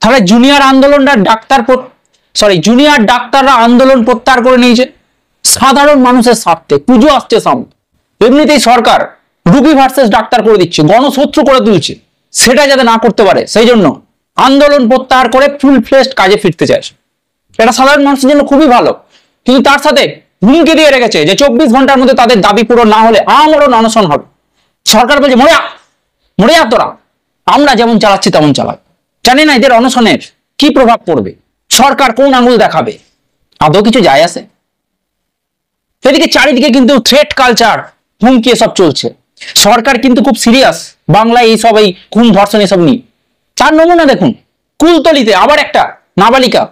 তাহলে জুনিয়র ডাক্তাররা আন্দোলন প্রত্যাহার করে নিয়েছে সাধারণ মানুষের স্বার্থে। পুজো আসছে সামনে, এমনিতেই সরকার রুগী ভার্সেস ডাক্তার করে দিচ্ছে, গণশত্রু করে তুলছে, সেটা যাতে না করতে পারে সেই জন্য আন্দোলন প্রত্যাহার করে ফুল ফ্লেজড কাজে ফিরতে চাইছে। এটা সাধারণ মানুষের জন্য খুবই ভালো, কিন্তু তার সাথে হুমকি দিয়ে রেখেছে যে 24 ঘন্টার মধ্যে তাদের দাবি পূরণ না হলে আমরণ অনশন হবে। সরকার বলছে মরে যা তোরা, আমরা যেমন চালাচ্ছি তেমন চালাই। জানি না এদের অনশনের কি প্রভাব পড়বে, সরকার কোন আঙুল দেখাবে, আদৌ কিছু যায় আসে? এদিকে চারিদিকে কিন্তু থ্রেট কালচার, হুমকি এসব চলছে। সরকার কিন্তু খুব সিরিয়াস বাংলায় এইসব, এই খুন ধর্ষণ এসব নিয়ে। তার নমুনা দেখুন, কুলতলিতে আবার একটা নাবালিকা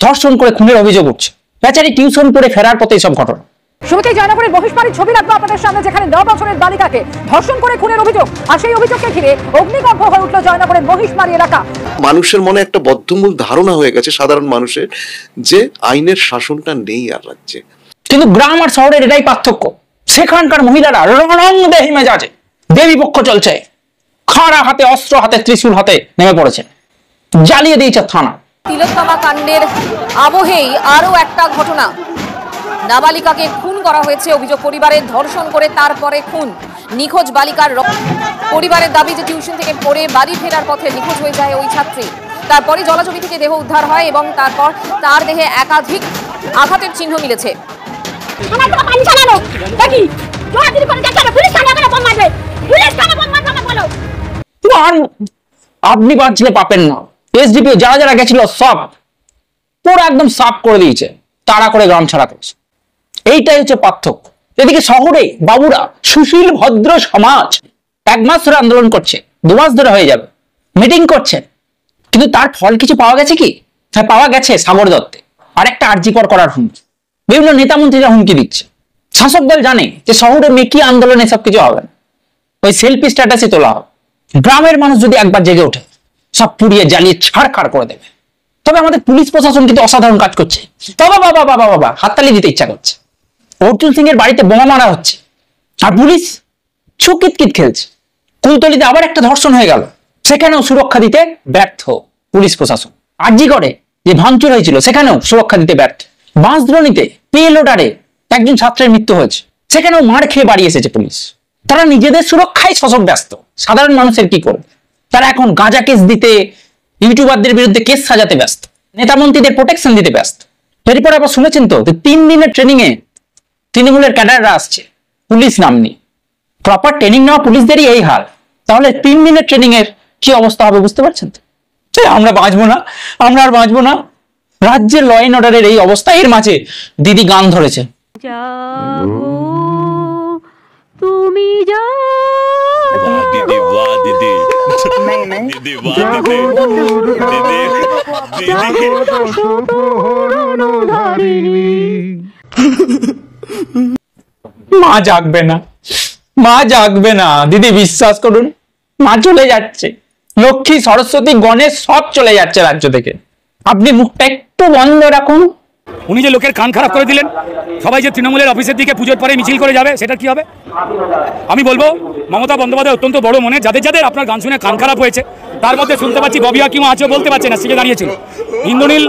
ধর্ষণ করে খুনের অভিযোগ উঠছে, বেচারি টিউশন করে ফেরার পথে এইসব ঘটনা। শুরুতেই জয়নগরের বহিষ্কারের ছবি রাখবো আপনাদের সামনে, যেখানে 9 বছরের বালিকাকে ধর্ষণ করে খুনের অভিযোগ, আর সেই অভিযোগকে ঘিরে অগ্নিকম্প হয়ে উঠল জয়নগরের মহিষমারি এলাকা। মানুষের মনে একটা বদ্ধমূল ধারণা হয়ে গেছে সাধারণ মানুষের, যে আইনের শাসনটা নেই আর রাজ্যে। কিন্তু গ্রাম আর শহরের এটাই পার্থক্য। সেখানকার মহিলারা রণংদেহী মেজাজে, দেবী পক্ষ চলছে, খাড়া হাতে, অস্ত্র হাতে, ত্রিশূল হাতে নেমে পড়েছে, জ্বালিয়ে দিয়েছে থানা। তিলোত্তমা কাণ্ডের আবহেই আরো একটা ঘটনা, নাবালিকাকে খুন করা হয়েছে অভিযোগ পরিবারের, ধর্ষণ করে তারপরে খুন। নিখোঁজ বালিকার পরিবারের দাবি যে টিউশন থেকে পড়ে বাড়ি ফেরার পথে নিখোঁজ হয়ে যায় ওই ছাত্রী। তারপরে জলাজমি থেকে দেহ উদ্ধার হয় এবং তারপর তার দেহে একাধিক আঘাতের চিহ্ন মিলেছে। আপনি বাঁচলে পাবেন না। এসডিপিও যারা যারা গেছিল সব পুরো একদম সাফ করে দিয়েছে, তাড়া করে গ্রাম ছাড়া করেছে। এইটাই হচ্ছে পার্থক্য। এদিকে শহরে বাবুরা, সুশীল ভদ্র সমাজ 1 মাস ধরে আন্দোলন করছে, 2 মাস ধরে হয়ে যাবে, মিটিং করছে, কিন্তু তার ফল কিছু পাওয়া গেছে কি? হ্যাঁ, পাওয়া গেছে সাগর দত্তে আর একটা আরজিকর করার হুমকি। বিভিন্ন নেতা মন্ত্রীরা হুমকি দিচ্ছে। শাসক দল জানে যে শহরে মেকি আন্দোলনে সব কিছু হবে না, ওই সেলফি স্ট্যাটাসে তোলা হবে। গ্রামের মানুষ যদি একবার জেগে ওঠে, সব পুড়িয়ে জ্বালিয়ে ছাড়খাড় করে দেবে। তবে আমাদের পুলিশ প্রশাসন কিন্তু অসাধারণ কাজ করছে। বাবা বাবা বাবা বাবা, হাততালি দিতে ইচ্ছা করছে। অর্জুন সিং এর বাড়িতে বোমা মারা হচ্ছে আর পুলিশ ছুকিতকিত খেলছে। কুলতলিতে আবার একটা ধর্ষণ হয়ে গেল, সেখানেও সুরক্ষা দিতে ব্যর্থ পুলিশ প্রশাসন। আরজিকরে যে ভাঙচুর হয়েছিল সেখানেও সুরক্ষা দিতে ব্যর্থ। বাঁশদ্রোণীতে পেলোডারে একজন ছাত্রের মৃত্যু হয়েছে, সেখানেও মার খেয়ে বাড়ি এসেছে পুলিশ। তারা নিজেদের সুরক্ষায় শশক ব্যস্ত, সাধারণ মানুষের কি করবে? তারা এখন গাঁজা কেস দিতে, ইউটিউবারদের বিরুদ্ধে কেস সাজাতে ব্যস্ত, নেতা মন্ত্রীদের প্রোটেকশন দিতে ব্যস্ত। এরপর আবার শুনেছেন তো 3 দিনের ট্রেনিং এ তৃণমূলের ক্যাডাররা আসছে, পুলিশ নামনি। প্রপার ট্রেনিং নেওয়া পুলিশদেরই এই হাল, তাহলে 3 দিনের ট্রেনিং এর কি অবস্থা হবে বুঝতে পারছেন তো? আমরা বাঁচবো না, আমরা আর বাঁচবো না। রাজ্যের ল এন্ড অর্ডারের এই অবস্থা। এর মাঝে দিদি গান ধরেছে, তুমি মা জাগবে না, মা জাগবে না দিদি, বিশ্বাস করুন। মা চলে যাচ্ছে, লক্ষ্মী, সরস্বতী, গণেশ সব চলে যাচ্ছে রাজ্য থেকে। আপনি মুখটা একটু বন্ধ রাখুন। উনি যে লোকের কান খারাপ করে দিলেন, সবাই যে তৃণমূলের অফিসের দিকে পুজোর পরে মিছিল করে যাবে, সেটা কি হবে? আমি বলবো মমতা বন্দ্যোপাধ্যায় অত্যন্ত বড় মনে, যাদের যাদের আপনার গান শুনে কান খারাপ হয়েছে, তার মধ্যে শুনতে পাচ্ছি ববি হাকিমও আছে, বলতে পারছে না, সিটে দাঁড়িয়েছিল। ইন্দ্রনীল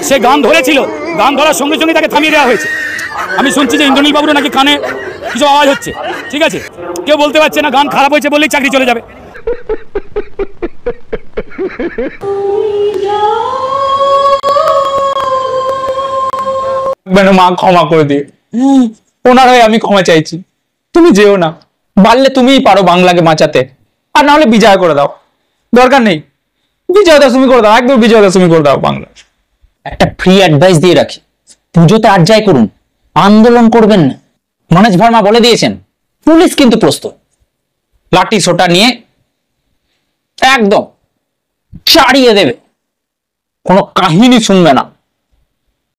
সে গান ধরেছিল, গান ধরার সঙ্গে সঙ্গে তাকে থামিয়ে দেওয়া হয়েছে। আমি শুনছি যে ইন্দ্রনীল বাবুর নাকি কানে কিছু আওয়াজ হচ্ছে, ঠিক আছে? কেউ বলতে পারছে না, গান খারাপ হয়েছে বললেই চাকরি চলে যাবে। মা ক্ষমা করে দিয়ে, ওনার হয়ে আমি ক্ষমা চাইছি। তুমি যেও না, পারলে তুমিই পারো বাংলাকে বাঁচাতে, আর না হলে বিজয় করে দাও। দরকার নেই, বিজয় দশমী করে দাও, একদম বিজয় দশমী করে দাও বাংলা। একটা ফ্রি অ্যাডভাইস দিয়ে রাখি, পুজোতে আর যাই করুন, আন্দোলন করবেন না। মনোজ ভার্মা বলে দিয়েছেন, পুলিশ কিন্তু প্রস্তুত লাঠি সোটা নিয়ে একদম চাড়িয়ে দেবে, কোনো কাহিনী শুনবে না।